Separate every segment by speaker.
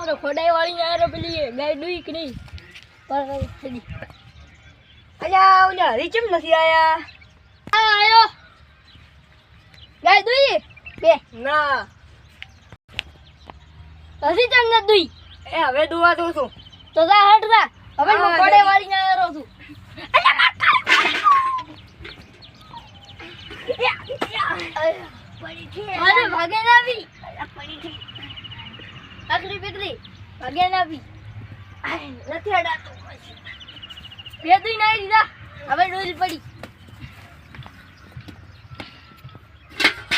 Speaker 1: તો ખોડાઈ વાળી આરો પેલી ગાય ડુઈ કે નહીં પર સડી
Speaker 2: અલ્યા ઓલા રીચમ નથી આયા
Speaker 1: આયો ગાય દુઈ બે
Speaker 2: ના
Speaker 1: હજી ચમ ન દુઈ
Speaker 2: એ હવે દુવા દઉં છું
Speaker 1: તો જા હટ જા હવે હું ખોડાઈ વાળી આરો છું અરે ભાગે ના આવી પડી થી આકરી પીકરી ભાગે ના આવી
Speaker 2: નથી અડાતો
Speaker 1: બે દુઈ નાઈ દીધા હવે ડોલ પડી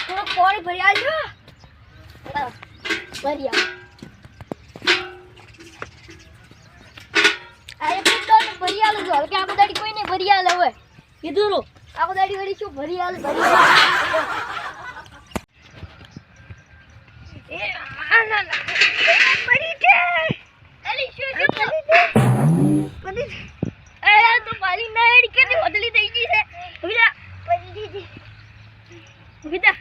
Speaker 1: થોડો પાણી ભરી આવજો ભરી આવ આરે પૂછતો ભરી આલો જો કે આખો દાડી કોઈ નહીં ભરી આલે હવે કીધું રો આખો દાડી વળી શું ભરી આલે ભરી
Speaker 2: એ ના પડી છે
Speaker 1: એલી શું પડી એ તો પાલી ના એડી કે બદલી થઈ ગઈ છે વિડા પડી દીધી વિડા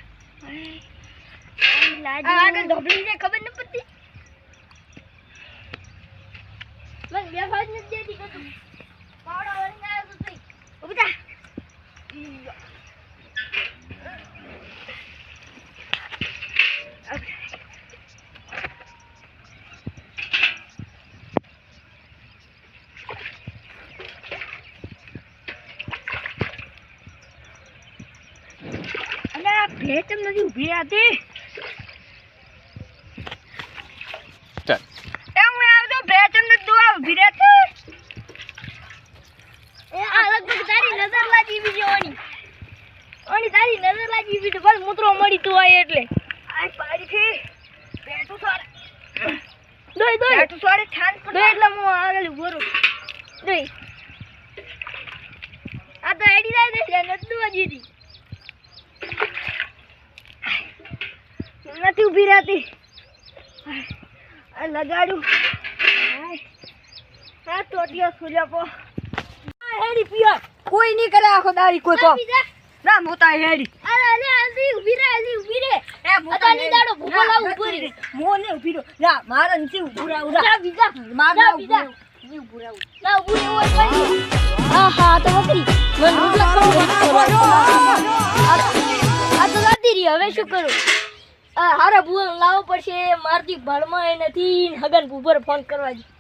Speaker 1: આગળ ઢોબલી છે ખબર ન પડતી મને બે ફાજ નથી દેતી કે તું પાવડા વળી ના આવ્યો તું વિડા
Speaker 2: ભેચમ નથી ઉભી હતી એમ આવતો ભેચમ નથી દુઆ ઉભી રહેતી
Speaker 1: એ આ લગભગ તારી નજર લાગી બી જોવાની ઓની તારી નજર લાગી બી તો બસ મૂતરો મળી તું આય એટલે
Speaker 2: આ પાડી છે બેઠું સોરે
Speaker 1: દોય દોય
Speaker 2: બેઠું સોરે છાન
Speaker 1: દોય એટલે હું આગળ ઉભો રહું દોય આ તો એડી જાય ને નતું વાજી
Speaker 2: નથી ઉભી રહેતી આ લગાડું હા ટોટિયો સુલ્યો હેડી પિયા કોઈ નહીં કરે આખો દાડી કોઈ તો ના મોતા હેડી
Speaker 1: અરે અલે આંધી ઊભી રે
Speaker 2: એ મોતા
Speaker 1: ની દાડો ભૂકો લાવ ઉભો રે
Speaker 2: મોને ઊભી રહો ના મારા નથી ઊભું રહું
Speaker 1: જા બીજા
Speaker 2: મારા
Speaker 1: બીજા
Speaker 2: ની ઊભું રહું
Speaker 1: ના ઊભું રહેવું હોય પછી હા હા તો બકરી મન મુગલા કરો આ તો લાતી રહી હવે શું કરું હારા ભૂલ લાવવો પડશે મારતી ભણમાં નથી હગન ઉપર ફોન કરવા જી